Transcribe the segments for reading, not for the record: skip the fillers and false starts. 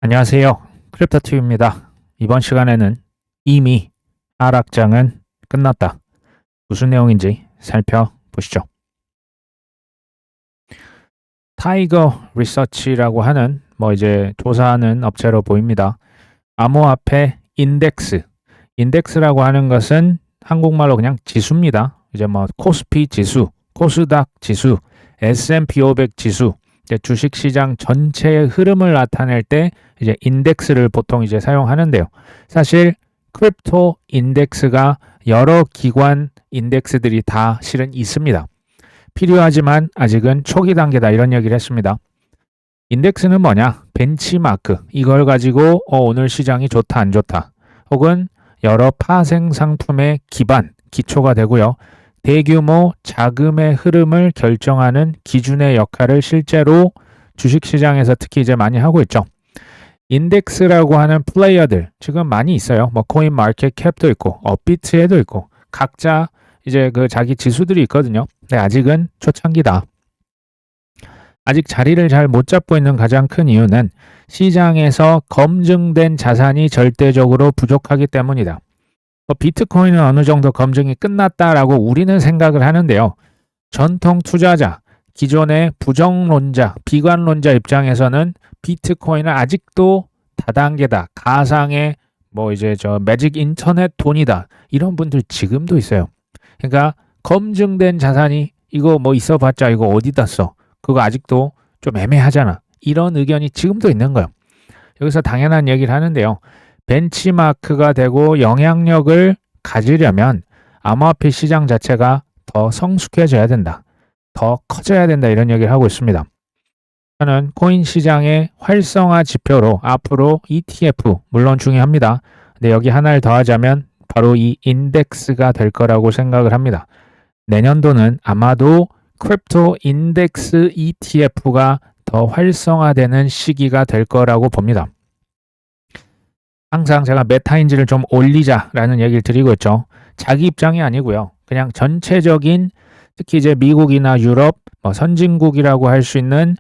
안녕하세요. 크립토튜브입니다. 이번 시간에는 이미 하락장은 끝났다. 무슨 내용인지 살펴보시죠. 타이거 리서치라고 하는 이제 조사하는 업체로 보입니다. 암호화폐 인덱스. 인덱스라고 하는 것은 한국말로 그냥 지수입니다. 이제 코스피 지수, 코스닥 지수, S&P 500 지수, 주식시장 전체의 흐름을 나타낼 때 이제 인덱스를 보통 이제 사용하는데요. 사실 크립토 인덱스가 여러 기관 인덱스들이 다 실은 있습니다. 필요하지만 아직은 초기 단계다 이런 얘기를 했습니다. 인덱스는 뭐냐? 벤치마크. 이걸 가지고 오늘 시장이 좋다 안 좋다. 혹은 여러 파생 상품의 기반, 기초가 되고요. 대규모 자금의 흐름을 결정하는 기준의 역할을 실제로 주식시장에서 특히 이제 많이 하고 있죠. 인덱스라고 하는 플레이어들 지금 많이 있어요. 코인 마켓 캡도 있고 업비트에도 있고 각자 이제 그 자기 지수들이 있거든요. 근데 아직은 초창기다. 아직 자리를 잘 못 잡고 있는 가장 큰 이유는 시장에서 검증된 자산이 절대적으로 부족하기 때문이다. 비트코인은 어느 정도 검증이 끝났다라고 우리는 생각을 하는데요. 전통 투자자, 기존의 부정론자, 비관론자 입장에서는 비트코인은 아직도 다단계다. 가상의 이제 매직 인터넷 돈이다. 이런 분들 지금도 있어요. 그러니까 검증된 자산이 이거 있어봤자 이거 어디다 써? 그거 아직도 좀 애매하잖아. 이런 의견이 지금도 있는 거예요. 여기서 당연한 얘기를 하는데요. 벤치마크가 되고 영향력을 가지려면 암호화폐 시장 자체가 더 성숙해져야 된다. 더 커져야 된다. 이런 얘기를 하고 있습니다. 저는 코인 시장의 활성화 지표로 앞으로 ETF 물론 중요합니다. 근데 여기 하나를 더하자면 바로 이 인덱스가 될 거라고 생각을 합니다. 내년도는 아마도 크립토 인덱스 ETF가 더 활성화되는 시기가 될 거라고 봅니다. 항상 제가 메타인지를 좀 올리자라는 얘기를 드리고 있죠. 자기 입장이 아니고요. 그냥 전체적인 특히 이제 미국이나 유럽, 선진국이라고 할 수 있는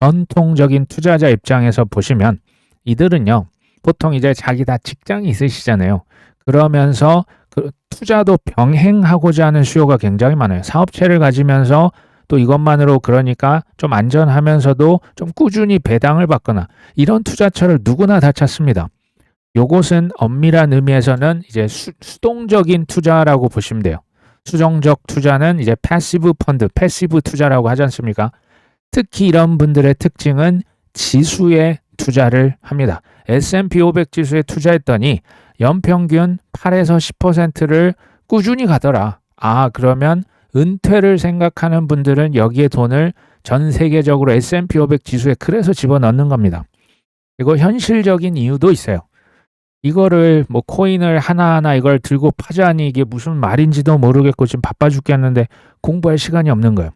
전통적인 투자자 입장에서 보시면 이들은요. 보통 이제 자기 다 직장이 있으시잖아요. 그러면서 그 투자도 병행하고자 하는 수요가 굉장히 많아요. 사업체를 가지면서 또 이것만으로 그러니까 좀 안전하면서도 좀 꾸준히 배당을 받거나 이런 투자처를 누구나 다 찾습니다. 요것은 엄밀한 의미에서는 이제 수동적인 투자라고 보시면 돼요. 수동적 투자는 이제 패시브 펀드, 패시브 투자라고 하지 않습니까? 특히 이런 분들의 특징은 지수에 투자를 합니다. S&P 500 지수에 투자했더니 연평균 8에서 10%를 꾸준히 가더라. 그러면 은퇴를 생각하는 분들은 여기에 돈을 전 세계적으로 S&P 500 지수에 그래서 집어넣는 겁니다. 이거 현실적인 이유도 있어요. 이거를 코인을 하나하나 이걸 들고 파자니 이게 무슨 말인지도 모르겠고 지금 바빠 죽겠는데 공부할 시간이 없는 거예요.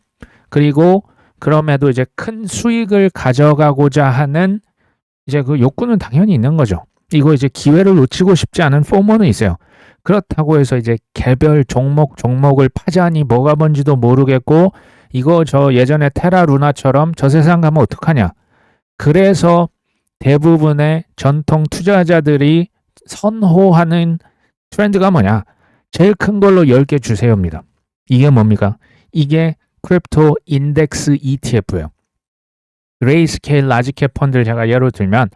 그리고 그럼에도 이제 큰 수익을 가져가고자 하는 이제 그 욕구는 당연히 있는 거죠. 이거 이제 기회를 놓치고 싶지 않은 포모는 있어요. 그렇다고 해서 이제 개별 종목을 파자니 뭐가 뭔지도 모르겠고 이거 예전에 테라 루나처럼 저 세상 가면 어떡하냐. 그래서 대부분의 전통 투자자들이 선호하는 트렌드가 뭐냐? 제일 큰 걸로 10개 주세요입니다. 이게 뭡니까? 이게 크립토 인덱스 ETF예요. 그레이스케일 라지캡 펀드를 제가 예로 들면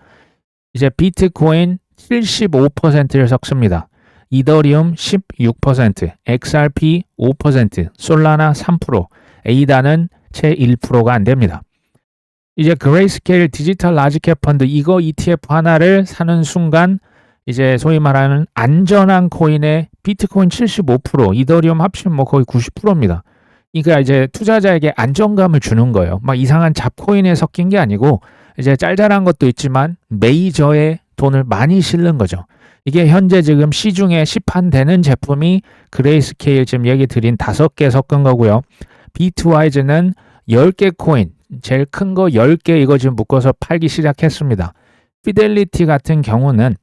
이제 비트코인 75%를 섞습니다. 이더리움 16%, XRP 5%, 솔라나 3%, 에이다는 채 1%가 안 됩니다. 이제 그레이스케일 디지털 라지캡 펀드 이거 ETF 하나를 사는 순간 이제 소위 말하는 안전한 코인의 비트코인 75%, 이더리움 합치면 거의 90%입니다. 이게 이제 투자자에게 안정감을 주는 거예요. 이상한 잡코인에 섞인 게 아니고 이제 짤짤한 것도 있지만 메이저에 돈을 많이 실는 거죠. 이게 현재 지금 시중에 시판되는 제품이 그레이스케일 지금 얘기 드린 5개 섞은 거고요. 비트와이즈는 10개 코인, 제일 큰 거 10개 이거 지금 묶어서 팔기 시작했습니다. 피델리티 같은 경우는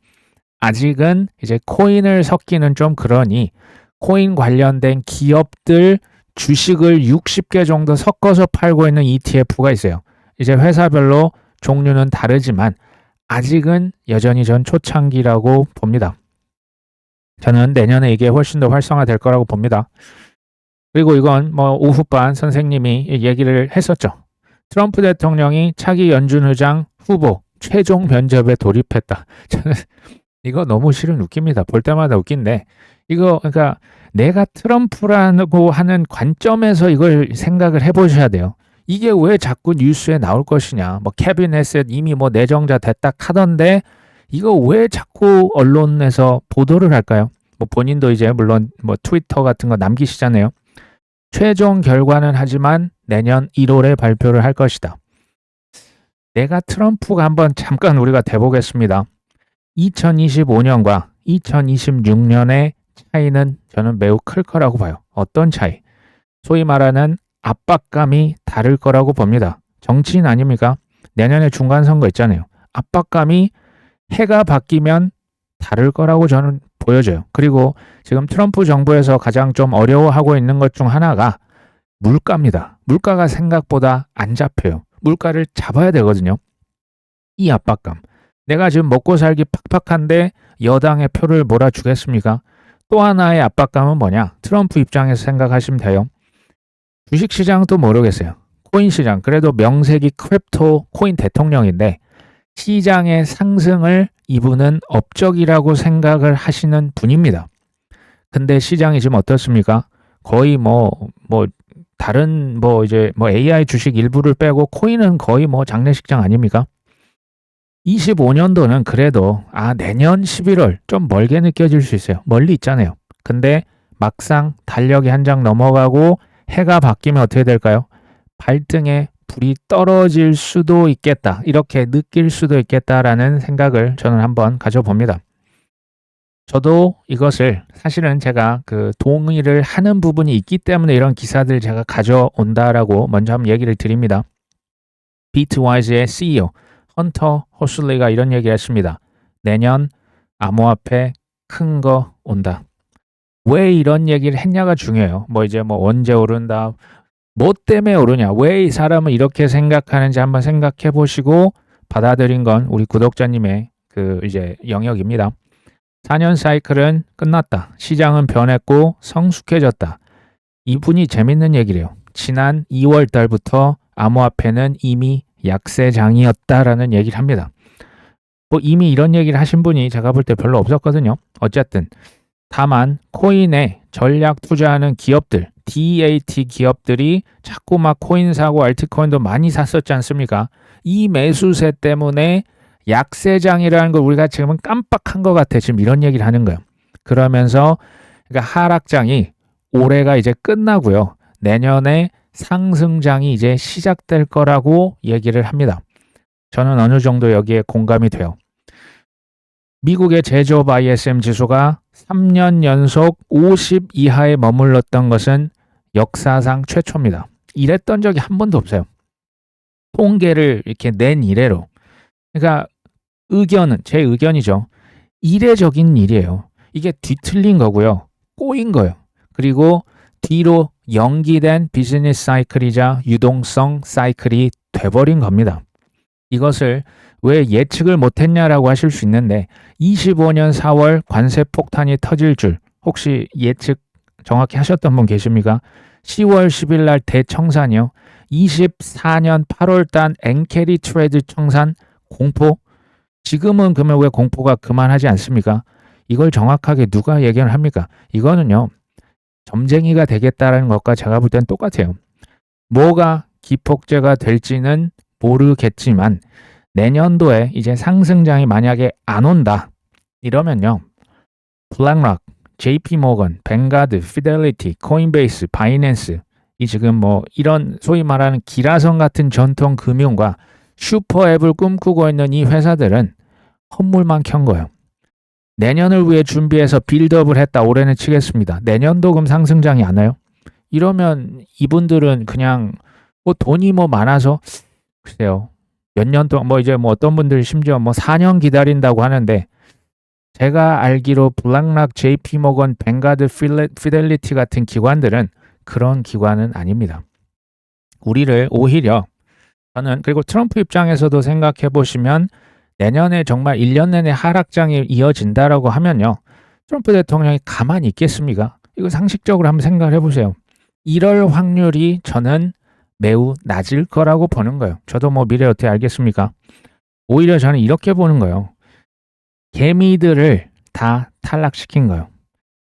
아직은 이제 코인을 섞기는 좀 그러니 코인 관련된 기업들 주식을 60개 정도 섞어서 팔고 있는 ETF가 있어요. 이제 회사별로 종류는 다르지만 아직은 여전히 전 초창기라고 봅니다. 저는 내년에 이게 훨씬 더 활성화될 거라고 봅니다. 그리고 이건 뭐 오후반 선생님이 얘기를 했었죠. 트럼프 대통령이 차기 연준의장 후보 최종 면접에 돌입했다. 저는 이거 너무 실은 웃깁니다. 볼 때마다 웃긴데 이거 그러니까 내가 트럼프라고 하는 관점에서 이걸 생각을 해보셔야 돼요. 이게 왜 자꾸 뉴스에 나올 것이냐. 뭐 케빈 헤셋 이미 뭐 내정자 됐다 하던데 이거 왜 자꾸 언론에서 보도를 할까요? 뭐 본인도 이제 물론 뭐 트위터 같은 거 남기시잖아요. 최종 결과는 하지만 내년 1월에 발표를 할 것이다. 내가 트럼프가 한번 잠깐 우리가 대보겠습니다. 2025년과 2026년의 차이는 저는 매우 클 거라고 봐요. 어떤 차이? 소위 말하는 압박감이 다를 거라고 봅니다. 정치인 아닙니까? 내년에 중간선거 있잖아요. 압박감이 해가 바뀌면 다를 거라고 저는 보여져요. 그리고 지금 트럼프 정부에서 가장 좀 어려워하고 있는 것 중 하나가 물가입니다. 물가가 생각보다 안 잡혀요. 물가를 잡아야 되거든요. 이 압박감. 내가 지금 먹고 살기 팍팍한데 여당의 표를 몰아주겠습니까? 또 하나의 압박감은 뭐냐? 트럼프 입장에서 생각하시면 돼요. 주식시장도 모르겠어요. 코인시장. 그래도 명색이 크립토 코인 대통령인데 시장의 상승을 이분은 업적이라고 생각을 하시는 분입니다. 근데 시장이 지금 어떻습니까? 거의 다른 이제 AI 주식 일부를 빼고 코인은 거의 장례식장 아닙니까? 25년도는 그래도 내년 11월 좀 멀게 느껴질 수 있어요. 멀리 있잖아요. 근데 막상 달력이 한 장 넘어가고 해가 바뀌면 어떻게 될까요? 발등에 불이 떨어질 수도 있겠다. 이렇게 느낄 수도 있겠다라는 생각을 저는 한번 가져봅니다. 저도 이것을 사실은 제가 동의를 하는 부분이 있기 때문에 이런 기사들 제가 가져온다라고 먼저 한번 얘기를 드립니다. 비트와이즈의 CEO 헌터 호슬리가 이런 얘기를 했습니다. 내년 암호화폐 큰 거 온다. 왜 이런 얘기를 했냐가 중요해요. 언제 오른다. 뭐 때문에 오르냐. 왜 이 사람은 이렇게 생각하는지 한번 생각해 보시고 받아들인 건 우리 구독자님의 이제 영역입니다. 4년 사이클은 끝났다. 시장은 변했고 성숙해졌다. 이분이 재밌는 얘기래요. 지난 2월 달부터 암호화폐는 이미 약세장이었다라는 얘기를 합니다. 이미 이런 얘기를 하신 분이 제가 볼 때 별로 없었거든요. 어쨌든 다만 코인에 전략 투자하는 기업들, DAT 기업들이 자꾸 막 코인 사고 알트코인도 많이 샀었지 않습니까? 이 매수세 때문에 약세장이라는 걸 우리가 지금은 깜빡한 것 같아. 지금 이런 얘기를 하는 거예요. 그러면서 하락장이 올해가 이제 끝나고요. 내년에 상승장이 이제 시작될 거라고 얘기를 합니다. 저는 어느 정도 여기에 공감이 돼요. 미국의 제조업 ISM 지수가 3년 연속 50 이하에 머물렀던 것은 역사상 최초입니다. 이랬던 적이 한 번도 없어요. 통계를 이렇게 낸 이래로. 그러니까 제 의견이죠. 이례적인 일이에요. 이게 뒤틀린 거고요. 꼬인 거예요. 그리고 뒤로 연기된 비즈니스 사이클이자 유동성 사이클이 돼버린 겁니다. 이것을 왜 예측을 못했냐라고 하실 수 있는데 25년 4월 관세 폭탄이 터질 줄 혹시 예측 정확히 하셨던 분 계십니까? 10월 10일 날 대청산이요. 24년 8월 단 엔캐리 트레이드 청산 공포. 지금은 그러면 왜 공포가 그만하지 않습니까? 이걸 정확하게 누가 예견을 합니까? 이거는요. 점쟁이가 되겠다라는 것과 제가 볼 땐 똑같아요. 뭐가 기폭제가 될지는 모르겠지만 내년도에 이제 상승장이 만약에 안 온다. 이러면요. 블랙락, JP모건, 뱅가드, 피델리티, 코인베이스, 바이낸스 이 지금 이런 소위 말하는 기라성 같은 전통 금융과 슈퍼앱을 꿈꾸고 있는 이 회사들은 헛물만 켠 거예요. 내년을 위해 준비해서 빌드업을 했다. 올해는 치겠습니다. 내년도 그럼 상승장이 안 와요? 이러면 이분들은 그냥 돈이 많아서 글쎄요. 몇 년 동안 어떤 분들 심지어 4년 기다린다고 하는데 제가 알기로 블랙락, JP모건, 뱅가드, 피델리티 같은 기관들은 그런 기관은 아닙니다. 우리를 오히려 저는 그리고 트럼프 입장에서도 생각해 보시면 내년에 정말 1년 내내 하락장이 이어진다라고 하면요. 트럼프 대통령이 가만히 있겠습니까? 이거 상식적으로 한번 생각을 해보세요. 이럴 확률이 저는 매우 낮을 거라고 보는 거예요. 저도 뭐 미래 어떻게 알겠습니까? 오히려 저는 이렇게 보는 거예요. 개미들을 다 탈락시킨 거예요.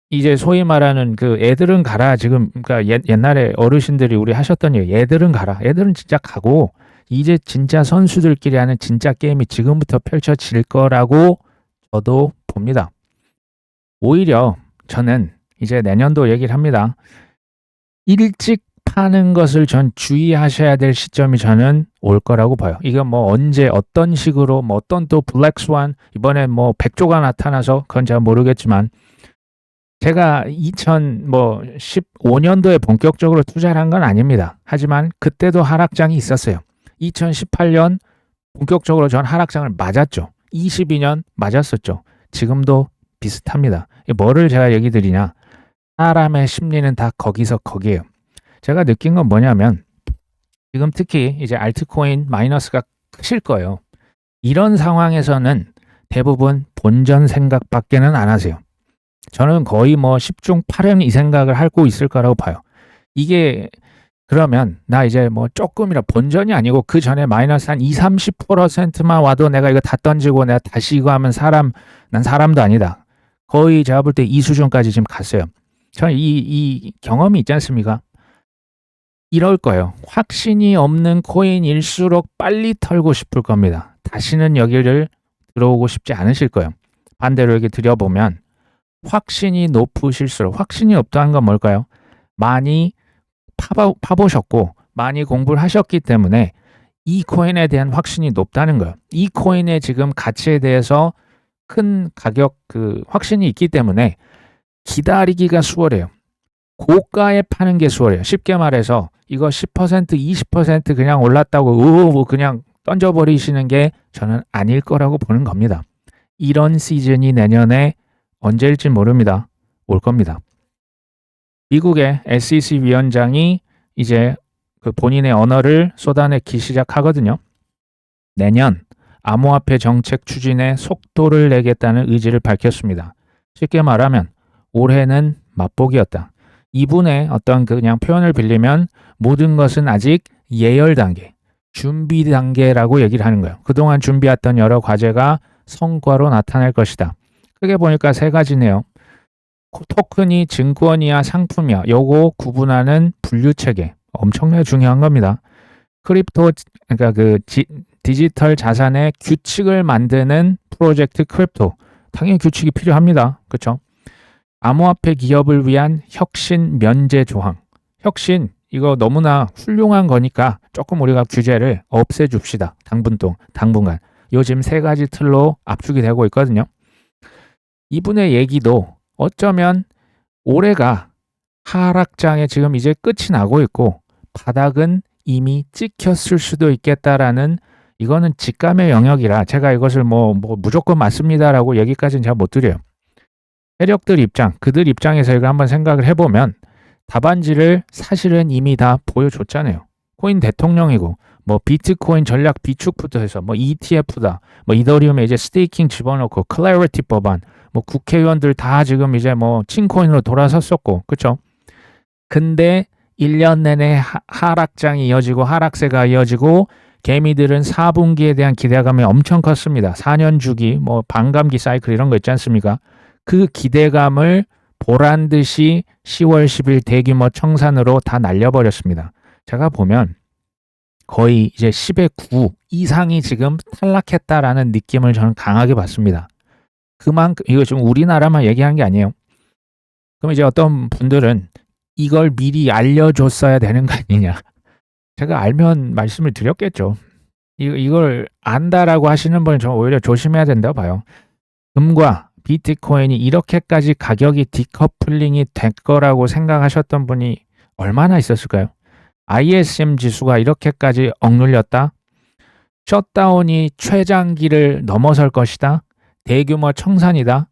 이제 소위 말하는 그 애들은 가라. 지금 그러니까 옛날에 어르신들이 우리 하셨던 얘기, 애들은 가라. 애들은 진짜 가고 이제 진짜 선수들끼리 하는 진짜 게임이 지금부터 펼쳐질 거라고 저도 봅니다. 오히려 저는 이제 내년도 얘기를 합니다. 일찍 파는 것을 전 주의하셔야 될 시점이 저는 올 거라고 봐요. 이건 뭐 언제 어떤 식으로 뭐 어떤 또 블랙스완 이번에 뭐 백조가 나타나서 그건 잘 모르겠지만 제가 2015년도에 본격적으로 투자를 한 건 아닙니다. 하지만 그때도 하락장이 있었어요. 2018년 본격적으로 전 하락장을 맞았죠. 22년 맞았었죠. 지금도 비슷합니다. 뭐를 제가 얘기 드리냐. 사람의 심리는 다 거기서 거기에요. 제가 느낀 건 뭐냐면 지금 특히 이제 알트코인 마이너스가 크실 거예요. 이런 상황에서는 대부분 본전 생각밖에는 안 하세요. 저는 거의 뭐 10중 8은 이 생각을 하고 있을 거라고 봐요. 이게 그러면 나 이제 뭐 조금이라 본전이 아니고 그 전에 마이너스 한 20, 30%만 와도 내가 이거 다 던지고 내가 다시 이거 하면 난 사람도 아니다. 거의 제가 볼 때 이 수준까지 지금 갔어요. 저는 이 경험이 있지 않습니까? 이럴 거예요. 확신이 없는 코인일수록 빨리 털고 싶을 겁니다. 다시는 여기를 들어오고 싶지 않으실 거예요. 반대로 여기 들여보면 확신이 높으실수록 확신이 없다는 건 뭘까요? 많이 파보셨고 많이 공부를 하셨기 때문에 이 코인에 대한 확신이 높다는 거예요. 이 코인의 지금 가치에 대해서 큰 가격 확신이 있기 때문에 기다리기가 수월해요. 고가에 파는 게 수월해요. 쉽게 말해서 이거 10% 20% 그냥 올랐다고 그냥 던져버리시는 게 저는 아닐 거라고 보는 겁니다. 이런 시즌이 내년에 언제일지 모릅니다. 올 겁니다. 미국의 SEC 위원장이 이제 그 본인의 언어를 쏟아내기 시작하거든요. 내년 암호화폐 정책 추진에 속도를 내겠다는 의지를 밝혔습니다. 쉽게 말하면 올해는 맛보기였다. 이분의 어떤 그냥 표현을 빌리면 모든 것은 아직 예열 단계, 준비 단계라고 얘기를 하는 거예요. 그동안 준비했던 여러 과제가 성과로 나타날 것이다. 크게 보니까 세 가지네요. 토큰이 증권이야 상품이야. 요거 구분하는 분류 체계. 엄청나게 중요한 겁니다. 크립토 그러니까 디지털 자산의 규칙을 만드는 프로젝트 크립토. 당연히 규칙이 필요합니다. 그렇죠? 암호화폐 기업을 위한 혁신 면제 조항. 혁신 이거 너무나 훌륭한 거니까 조금 우리가 규제를 없애줍시다. 당분간. 요즘 세 가지 틀로 압축이 되고 있거든요. 이분의 얘기도 어쩌면 올해가 하락장에 지금 이제 끝이 나고 있고 바닥은 이미 찍혔을 수도 있겠다라는 이거는 직감의 영역이라 제가 이것을 뭐 무조건 맞습니다라고 얘기까지는 잘 못 드려요. 세력들 입장, 그들 입장에서 이걸 한번 생각을 해보면 답안지를 사실은 이미 다 보여줬잖아요. 코인 대통령이고 뭐 비트코인 전략 비축부터 해서 뭐 ETF다, 뭐 이더리움에 이제 스테이킹 집어넣고 클래리티 법안, 뭐 국회의원들 다 지금 이제 뭐 친코인으로 돌아섰었고, 그렇죠? 근데 1년 내내 하락장이 이어지고 하락세가 이어지고 개미들은 4분기에 대한 기대감이 엄청 컸습니다. 4년 주기, 뭐 반감기 사이클 이런 거 있지 않습니까? 그 기대감을 보란 듯이 10월 10일 대규모 청산으로 다 날려버렸습니다. 제가 보면 거의 이제 10의 9 이상이 지금 탈락했다라는 느낌을 저는 강하게 받습니다. 그만큼 이거 지금 우리나라만 얘기한 게 아니에요. 그럼 이제 어떤 분들은 이걸 미리 알려줬어야 되는 거 아니냐. 제가 알면 말씀을 드렸겠죠. 이걸 안다라고 하시는 분은 저 오히려 조심해야 된다고 봐요. 금과 비트코인이 이렇게까지 가격이 디커플링이 될 거라고 생각하셨던 분이 얼마나 있었을까요? ISM 지수가 이렇게까지 억눌렸다? 셧다운이 최장기를 넘어설 것이다? 대규모 청산이다?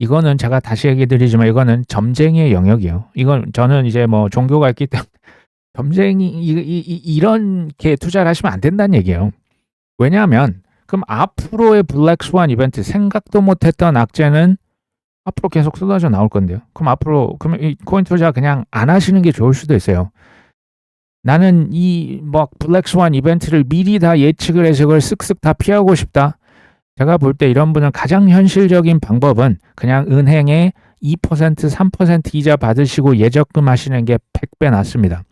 이거는 제가 다시 얘기 드리지만 이거는 점쟁이의 영역이에요. 이건 저는 이제 뭐 종교가 있기 때문에 점쟁이 이렇게 투자를 하시면 안 된다는 얘기예요. 왜냐하면 그럼 앞으로의 블랙스완 이벤트, 생각도 못했던 악재는 앞으로 계속 쏟아져 나올 건데요. 그러면 이 코인 투자 그냥 안 하시는 게 좋을 수도 있어요. 나는 이 뭐 블랙스완 이벤트를 미리 다 예측을 해서 그걸 쓱쓱 다 피하고 싶다. 제가 볼 때 이런 분은 가장 현실적인 방법은 그냥 은행에 2%, 3% 이자 받으시고 예적금 하시는 게 100배 낫습니다.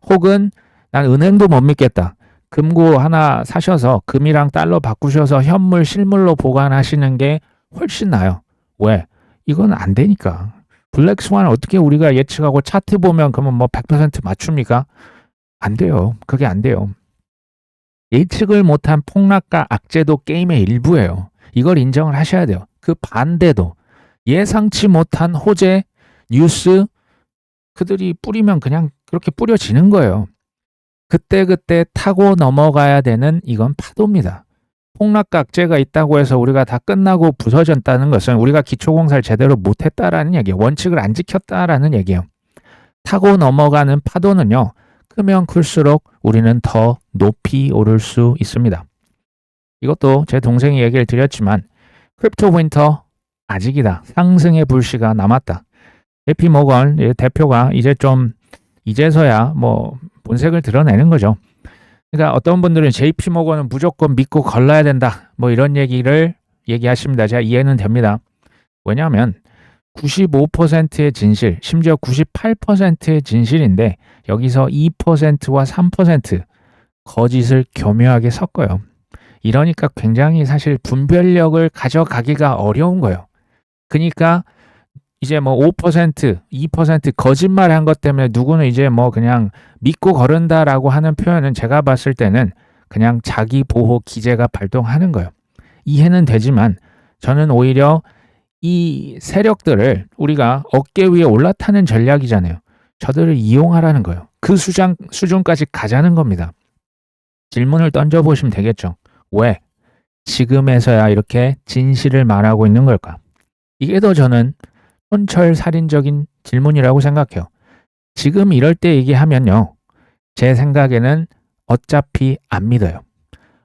혹은 난 은행도 못 믿겠다. 금고 하나 사셔서 금이랑 달러 바꾸셔서 현물, 실물로 보관하시는 게 훨씬 나아요. 왜? 이건 안 되니까. 블랙스완 어떻게 우리가 예측하고 차트 보면 그러면 뭐 100% 맞춥니까? 안 돼요. 그게 안 돼요. 예측을 못한 폭락과 악재도 게임의 일부예요. 이걸 인정을 하셔야 돼요. 그 반대도 예상치 못한 호재, 뉴스 그들이 뿌리면 그냥 그렇게 뿌려지는 거예요. 그때그때 타고 넘어가야 되는 이건 파도입니다. 폭락과 악재가 있다고 해서 우리가 다 끝나고 부서졌다는 것은 우리가 기초공사를 제대로 못했다라는 얘기예요. 원칙을 안 지켰다라는 얘기예요. 타고 넘어가는 파도는요. 크면 클수록 우리는 더 높이 오를 수 있습니다. 이것도 제 동생이 얘기를 드렸지만 크립토 윈터 아직이다. 상승의 불씨가 남았다. JP 모건 대표가 이제서야 뭐 본색을 드러내는 거죠. 그러니까 어떤 분들은 JP 모건은 무조건 믿고 걸러야 된다. 뭐 이런 얘기를 얘기하십니다. 제가 이해는 됩니다. 왜냐하면 95%의 진실, 심지어 98%의 진실인데 여기서 2%와 3% 거짓을 교묘하게 섞어요. 이러니까 굉장히 사실 분별력을 가져가기가 어려운 거예요. 그러니까 이제 뭐 5%, 2% 거짓말한 것 때문에 누구는 이제 뭐 그냥 믿고 거른다라고 하는 표현은 제가 봤을 때는 그냥 자기 보호 기제가 발동하는 거예요. 이해는 되지만 저는 오히려 이 세력들을 우리가 어깨 위에 올라타는 전략이잖아요. 저들을 이용하라는 거예요. 그 수준까지 가자는 겁니다. 질문을 던져보시면 되겠죠. 왜? 지금에서야 이렇게 진실을 말하고 있는 걸까? 이게 더 저는 촌철살인적인 질문이라고 생각해요. 지금 이럴 때 얘기하면요. 제 생각에는 어차피 안 믿어요.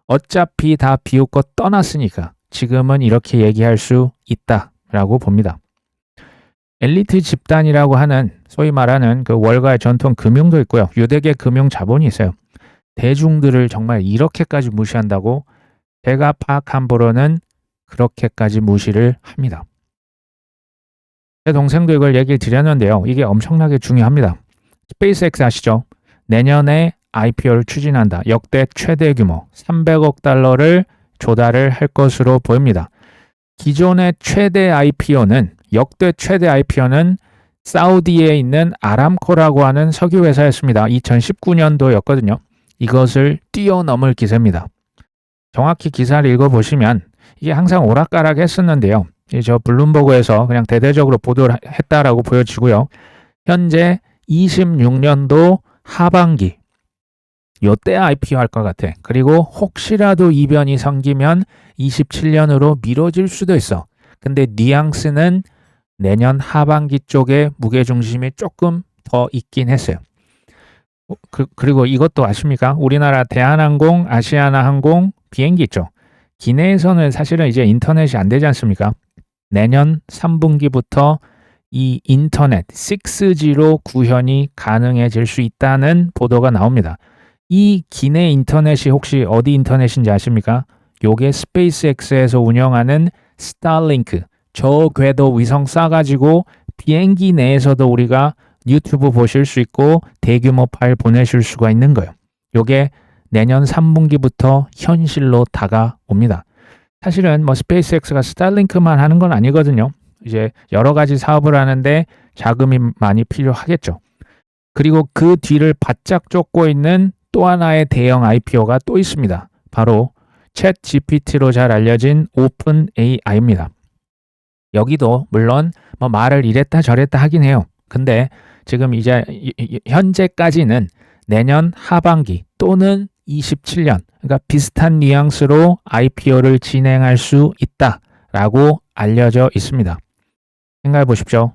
어차피 다 비웃고 떠났으니까 지금은 이렇게 얘기할 수 있다라고 봅니다. 엘리트 집단이라고 하는 소위 말하는 그 월가의 전통 금융도 있고요. 유대계 금융 자본이 있어요. 대중들을 정말 이렇게까지 무시한다고 제가 파악한 바로는 그렇게까지 무시를 합니다. 제 동생도 이걸 얘기를 드렸는데요. 이게 엄청나게 중요합니다. 스페이스X 아시죠? 내년에 IPO를 추진한다. 역대 최대 규모 300억 달러를 조달을 할 것으로 보입니다. 기존의 역대 최대 IPO는 사우디에 있는 아람코라고 하는 석유 회사였습니다. 2019년도였거든요. 이것을 뛰어넘을 기세입니다. 정확히 기사를 읽어보시면 이게 항상 오락가락 했었는데요. 저 블룸버그에서 그냥 대대적으로 보도를 했다라고 보여지고요. 현재 26년도 하반기 요때 IPO 할 것 같아. 그리고 혹시라도 이변이 생기면 27년으로 미뤄질 수도 있어. 근데 뉘앙스는 내년 하반기 쪽에 무게중심이 조금 더 있긴 했어요. 그리고 이것도 아십니까? 우리나라 대한항공, 아시아나항공 비행기 있죠. 기내에서는 사실은 이제 인터넷이 안 되지 않습니까? 내년 3분기부터 이 인터넷 6G로 구현이 가능해질 수 있다는 보도가 나옵니다. 이 기내 인터넷이 혹시 어디 인터넷인지 아십니까? 요게 스페이스X에서 운영하는 스타링크, 저궤도 위성 쏴가지고 비행기 내에서도 우리가 유튜브 보실 수 있고 대규모 파일 보내실 수가 있는 거예요. 요게 내년 3분기부터 현실로 다가옵니다. 사실은 뭐 스페이스X가 스타링크만 하는 건 아니거든요. 이제 여러 가지 사업을 하는데 자금이 많이 필요하겠죠. 그리고 그 뒤를 바짝 쫓고 있는 또 하나의 대형 IPO가 또 있습니다. 바로 챗 GPT로 잘 알려진 오픈 AI입니다. 여기도 물론 뭐 말을 이랬다 저랬다 하긴 해요. 근데 지금 이제 현재까지는 내년 하반기 또는 27년, 그러니까 비슷한 뉘앙스로 IPO를 진행할 수 있다라고 알려져 있습니다. 생각해 보십시오.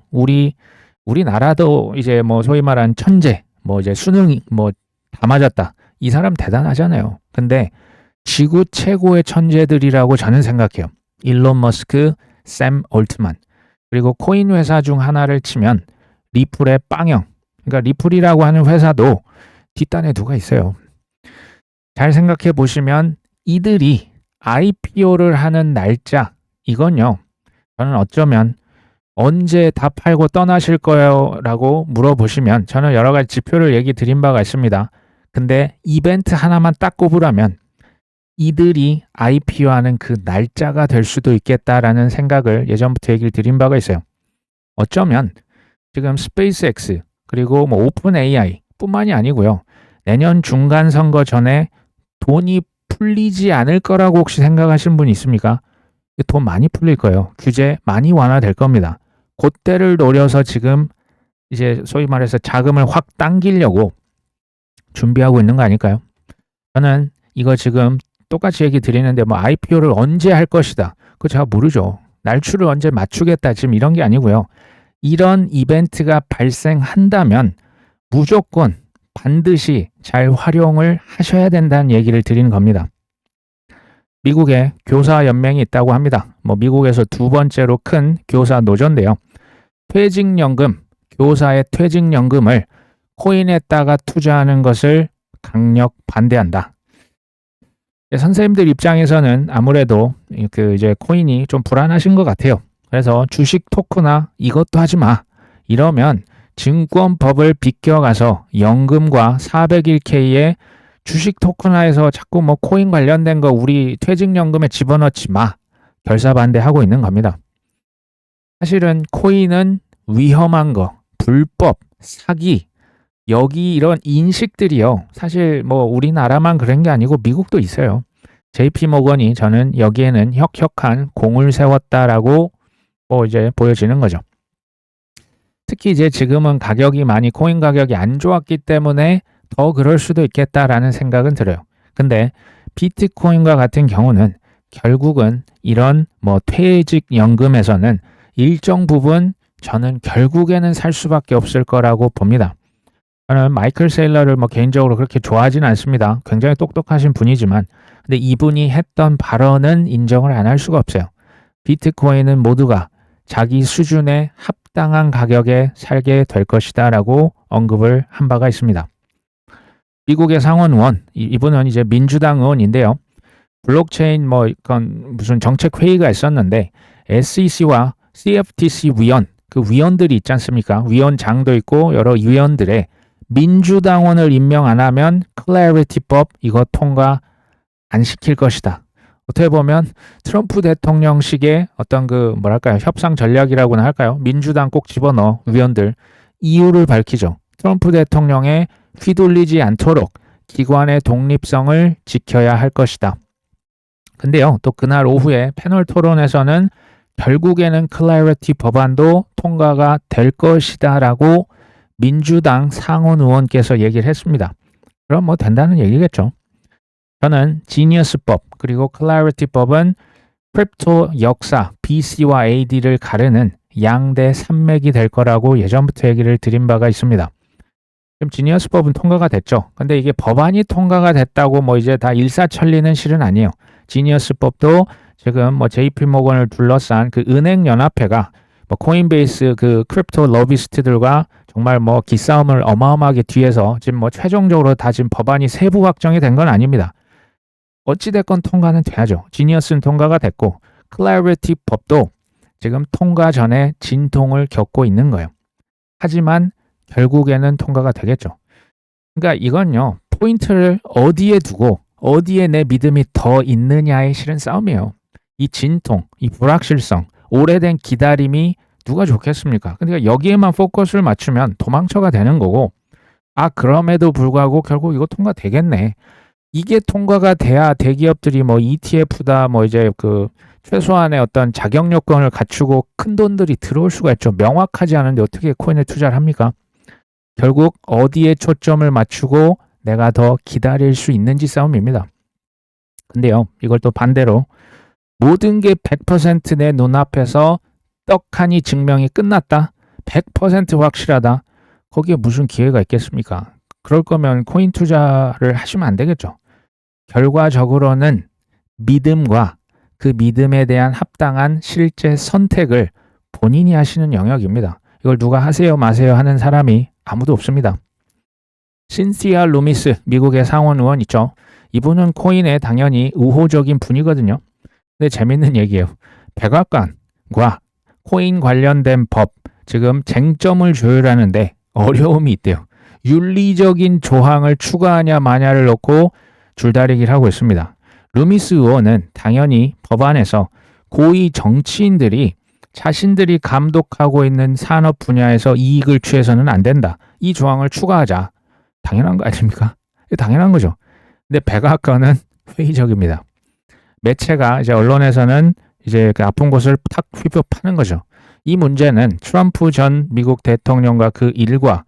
우리나라도 이제 뭐 소위 말한 천재, 뭐 이제 수능 뭐 다 맞았다. 이 사람 대단하잖아요. 근데 지구 최고의 천재들이라고 저는 생각해요. 일론 머스크, 샘 올트만. 그리고 코인 회사 중 하나를 치면 리플의 빵형. 그러니까 리플이라고 하는 회사도 뒷단에 누가 있어요. 잘 생각해 보시면 이들이 IPO를 하는 날짜, 이건요. 저는 어쩌면 언제 다 팔고 떠나실 거예요? 라고 물어보시면 저는 여러 가지 지표를 얘기 드린 바가 있습니다. 근데 이벤트 하나만 딱 꼽으라면 이들이 IPO하는 그 날짜가 될 수도 있겠다라는 생각을 예전부터 얘기를 드린 바가 있어요. 어쩌면 지금 스페이스X 그리고 뭐 오픈 AI 뿐만이 아니고요. 내년 중간 선거 전에 돈이 풀리지 않을 거라고 혹시 생각하시는 분 있습니까? 돈 많이 풀릴 거예요. 규제 많이 완화될 겁니다. 그때를 노려서 지금 이제 소위 말해서 자금을 확 당기려고 준비하고 있는 거 아닐까요? 저는 이거 지금 똑같이 얘기 드리는데 뭐 IPO를 언제 할 것이다. 그거 제가 모르죠. 날추를 언제 맞추겠다. 지금 이런 게 아니고요. 이런 이벤트가 발생한다면 무조건 반드시 잘 활용을 하셔야 된다는 얘기를 드리는 겁니다. 미국에 교사 연맹이 있다고 합니다. 뭐 미국에서 두 번째로 큰 교사 노조인데요. 퇴직연금, 교사의 퇴직연금을 코인에다가 투자하는 것을 강력 반대한다. 선생님들 입장에서는 아무래도 그 이제 코인이 좀 불안하신 것 같아요. 그래서 주식 토크나 이것도 하지 마. 이러면 증권법을 비껴가서 연금과 401k에 주식 토큰화해서 자꾸 뭐 코인 관련된 거 우리 퇴직연금에 집어넣지 마. 결사 반대하고 있는 겁니다. 사실은 코인은 위험한 거, 불법, 사기, 여기 이런 인식들이요. 사실 뭐 우리나라만 그런 게 아니고 미국도 있어요. JP 모건이 저는 여기에는 혁혁한 공을 세웠다라고 뭐 이제 보여지는 거죠. 특히 이제 지금은 가격이 많이 코인 가격이 안 좋았기 때문에 더 그럴 수도 있겠다라는 생각은 들어요. 근데 비트코인과 같은 경우는 결국은 이런 뭐 퇴직연금에서는 일정 부분 저는 결국에는 살 수밖에 없을 거라고 봅니다. 저는 마이클 세일러를 뭐 개인적으로 그렇게 좋아하지는 않습니다. 굉장히 똑똑하신 분이지만 근데 이분이 했던 발언은 인정을 안 할 수가 없어요. 비트코인은 모두가 자기 수준에 합당한 가격에 살게 될 것이다 라고 언급을 한 바가 있습니다. 미국의 상원 의원, 이분은 이제 민주당 의원인데요. 블록체인 뭐 이건 무슨 정책 회의가 있었는데 SEC와 CFTC 위원, 그 위원들이 있지 않습니까? 위원장도 있고 여러 위원들의 민주당원을 임명 안 하면 클래리티법 이거 통과 안 시킬 것이다. 어떻게 보면 트럼프 대통령식의 어떤 그 뭐랄까요? 협상 전략이라고나 할까요? 민주당 꼭 집어넣어 위원들 이유를 밝히죠. 트럼프 대통령의 휘둘리지 않도록 기관의 독립성을 지켜야 할 것이다. 근데요, 또 그날 오후에 패널 토론에서는 결국에는 클래리티 법안도 통과가 될 것이다라고 민주당 상원 의원께서 얘기를 했습니다. 그럼 뭐 된다는 얘기겠죠. 저는 지니어스법 그리고 클래리티법은 크립토 역사 BC와 AD를 가르는 양대 산맥이 될 거라고 예전부터 얘기를 드린 바가 있습니다. 지금 지니어스법은 통과가 됐죠. 근데 이게 법안이 통과가 됐다고 뭐 이제 다 일사천리는 실은 아니에요. 지니어스법도 지금 뭐 JP 모건을 둘러싼 그 은행연합회가 뭐 코인베이스 그 크립토 러비스트들과 정말 뭐 기싸움을 어마어마하게 뒤에서 지금 뭐 최종적으로 다 지금 법안이 세부 확정이 된 건 아닙니다. 어찌됐건 통과는 돼야죠. 지니어스는 통과가 됐고 클래리티 법도 지금 통과 전에 진통을 겪고 있는 거예요. 하지만 결국에는 통과가 되겠죠. 그러니까 이건요. 포인트를 어디에 두고 어디에 내 믿음이 더 있느냐의 실은 싸움이에요. 이 진통, 이 불확실성, 오래된 기다림이 누가 좋겠습니까? 그러니까 여기에만 포커스를 맞추면 도망쳐가 되는 거고 그럼에도 불구하고 결국 이거 통과되겠네. 이게 통과가 돼야 대기업들이 뭐 ETF다 뭐 이제 그 최소한의 어떤 자격 요건을 갖추고 큰 돈들이 들어올 수가 있죠. 명확하지 않은데 어떻게 코인에 투자를 합니까? 결국 어디에 초점을 맞추고 내가 더 기다릴 수 있는지 싸움입니다. 근데요, 이걸 또 반대로 모든 게 100% 내 눈앞에서 떡하니 증명이 끝났다. 100% 확실하다. 거기에 무슨 기회가 있겠습니까? 그럴 거면 코인 투자를 하시면 안 되겠죠. 결과적으로는 믿음과 그 믿음에 대한 합당한 실제 선택을 본인이 하시는 영역입니다. 이걸 누가 하세요 마세요 하는 사람이 아무도 없습니다. 신시아 루미스 미국의 상원 의원 있죠. 이분은 코인에 당연히 우호적인 분이거든요. 근데 재밌는 얘기예요. 백악관과 코인 관련된 법 지금 쟁점을 조율하는데 어려움이 있대요. 윤리적인 조항을 추가하냐 마냐를 놓고 줄다리기를 하고 있습니다. 루미스 의원은 당연히 법안에서 고위 정치인들이 자신들이 감독하고 있는 산업 분야에서 이익을 취해서는 안 된다. 이 조항을 추가하자. 당연한 거 아닙니까? 당연한 거죠. 근데 백악관은 회의적입니다. 매체가 이제 언론에서는 이제 그 아픈 곳을 탁 휘벼 파는 거죠. 이 문제는 트럼프 전 미국 대통령과 그 일가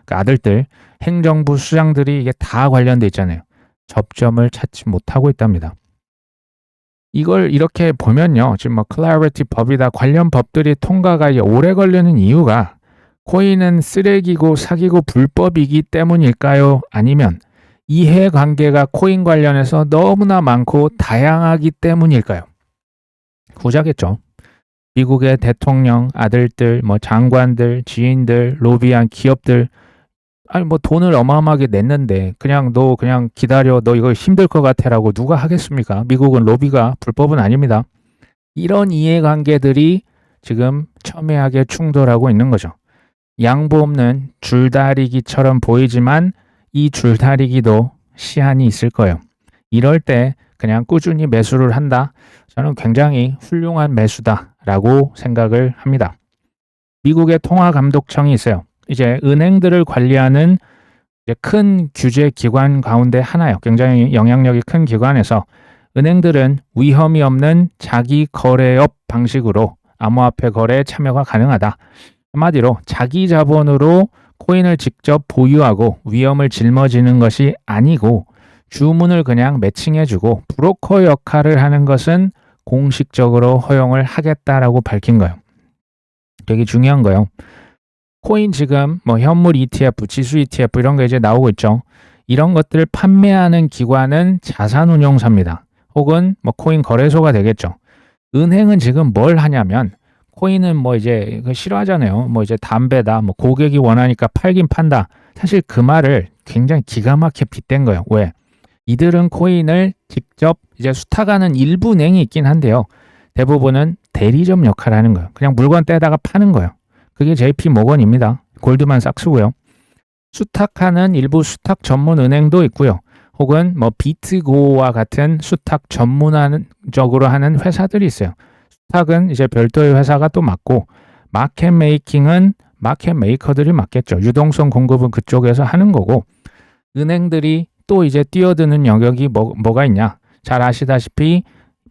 그 아들들 행정부 수장들이 이게 다 관련돼 있잖아요. 접점을 찾지 못하고 있답니다. 이걸 이렇게 보면요. 지금 뭐 클래리티 법이다 관련 법들이 통과가 오래 걸리는 이유가 코인은 쓰레기고 사기고 불법이기 때문일까요? 아니면 이해관계가 코인 관련해서 너무나 많고 다양하기 때문일까요? 후자겠죠. 미국의 대통령, 아들들, 뭐 장관들, 지인들, 로비한 기업들, 아니 뭐 돈을 어마어마하게 냈는데 그냥 너 그냥 기다려, 너 이거 힘들 것 같아라고 누가 하겠습니까? 미국은 로비가 불법은 아닙니다. 이런 이해관계들이 지금 첨예하게 충돌하고 있는 거죠. 양보 없는 줄다리기처럼 보이지만 이 줄다리기도 시한이 있을 거예요. 이럴 때 그냥 꾸준히 매수를 한다. 저는 굉장히 훌륭한 매수다라고 생각을 합니다. 미국의 통화감독청이 있어요. 이제 은행들을 관리하는 이제 큰 규제 기관 가운데 하나예요. 굉장히 영향력이 큰 기관에서 은행들은 위험이 없는 자기 거래업 방식으로 암호화폐 거래에 참여가 가능하다. 한마디로 자기 자본으로 코인을 직접 보유하고 위험을 짊어지는 것이 아니고 주문을 그냥 매칭해주고 브로커 역할을 하는 것은 공식적으로 허용을 하겠다라고 밝힌 거예요. 되게 중요한 거예요. 코인 지금 뭐 현물 ETF, 지수 ETF 이런 게 이제 나오고 있죠. 이런 것들을 판매하는 기관은 자산운용사입니다. 혹은 뭐 코인 거래소가 되겠죠. 은행은 지금 뭘 하냐면 코인은 뭐 이제 싫어하잖아요. 뭐 이제 담배다, 뭐 고객이 원하니까 팔긴 판다. 사실 그 말을 굉장히 기가 막히게 빗댄 거예요. 왜? 이들은 코인을 직접 이제 수탁하는 일부 은행이 있긴 한데요. 대부분은 대리점 역할을 하는 거예요. 그냥 물건 떼다가 파는 거예요. 그게 JP 모건입니다. 골드만삭스고요. 수탁하는 일부 수탁 전문 은행도 있고요. 혹은 뭐 비트고와 같은 수탁 전문적으로 하는 회사들이 있어요. 수탁은 이제 별도의 회사가 또 맡고 마켓 메이킹은 마켓 메이커들이 맡겠죠. 유동성 공급은 그쪽에서 하는 거고 은행들이 또 이제 뛰어드는 영역이 뭐가 있냐. 잘 아시다시피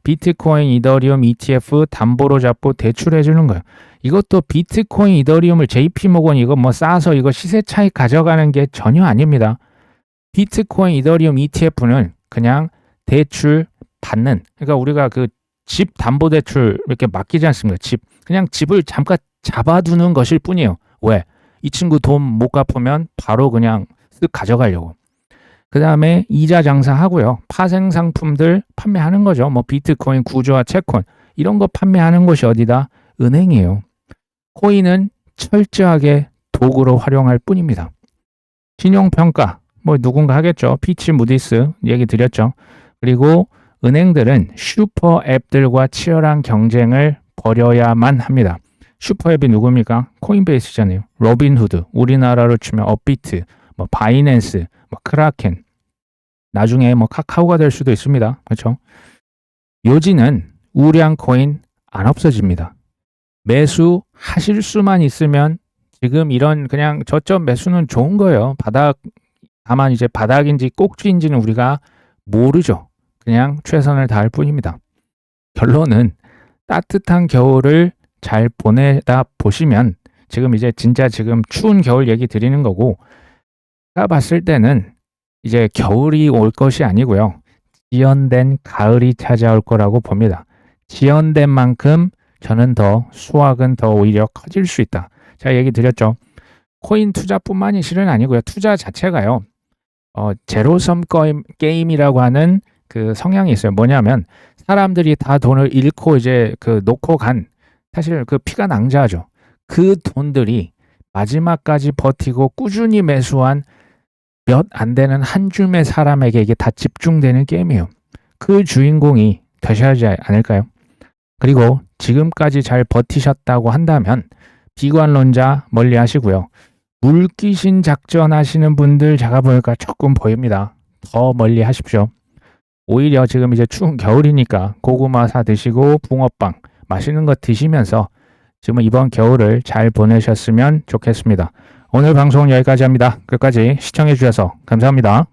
비트코인, 이더리움, ETF 담보로 잡고 대출해 주는 거예요. 이것도 비트코인, 이더리움을 JP모건 이거 뭐 싸서 이거 시세 차익 가져가는 게 전혀 아닙니다. 비트코인, 이더리움, ETF는 그냥 대출 받는, 그러니까 우리가 그 집 담보 대출 이렇게 맡기지 않습니까? 그냥 집을 잠깐 잡아두는 것일 뿐이에요. 왜? 이 친구 돈 못 갚으면 바로 그냥 쓱 가져가려고. 그 다음에 이자 장사하고요. 파생 상품들 판매하는 거죠. 뭐 비트코인, 구조화, 채권 이런 거 판매하는 곳이 어디다? 은행이에요. 코인은 철저하게 도구로 활용할 뿐입니다. 신용평가 뭐 누군가 하겠죠. 피치, 무디스 얘기 드렸죠. 그리고 은행들은 슈퍼 앱들과 치열한 경쟁을 벌여야만 합니다. 슈퍼 앱이 누굽니까? 코인베이스잖아요. 로빈후드, 우리나라로 치면 업비트, 뭐 바이낸스, 뭐 크라켄, 나중에 뭐 카카오가 될 수도 있습니다. 그렇죠? 요지는 우량 코인 안 없어집니다. 매수하실 수만 있으면 지금 이런 그냥 저점 매수는 좋은 거예요. 다만 이제 바닥인지 꼭지인지는 우리가 모르죠. 그냥 최선을 다할 뿐입니다. 결론은 따뜻한 겨울을 잘 보내다 보시면 지금 이제 진짜 지금 추운 겨울 얘기 드리는 거고 제가 봤을 때는 이제 겨울이 올 것이 아니고요. 지연된 가을이 찾아올 거라고 봅니다. 지연된 만큼 저는 수확은 더 오히려 커질 수 있다. 제가 얘기 드렸죠. 코인 투자뿐만이 실은 아니고요. 투자 자체가요. 제로섬 게임이라고 하는 그 성향이 있어요. 뭐냐면 사람들이 다 돈을 잃고 이제 그 놓고 간 사실 그 피가 낭자하죠. 그 돈들이 마지막까지 버티고 꾸준히 매수한 몇 안 되는 한 줌의 사람에게 이게 다 집중되는 게임이에요. 그 주인공이 되셔야 하지 않을까요? 그리고 지금까지 잘 버티셨다고 한다면 비관론자 멀리 하시고요. 물귀신 작전 하시는 분들 제가 보니까 조금 보입니다. 더 멀리 하십시오. 오히려 지금 이제 추운 겨울이니까 고구마 사 드시고 붕어빵 맛있는 거 드시면서 지금 이번 겨울을 잘 보내셨으면 좋겠습니다. 오늘 방송은 여기까지 합니다. 끝까지 시청해 주셔서 감사합니다.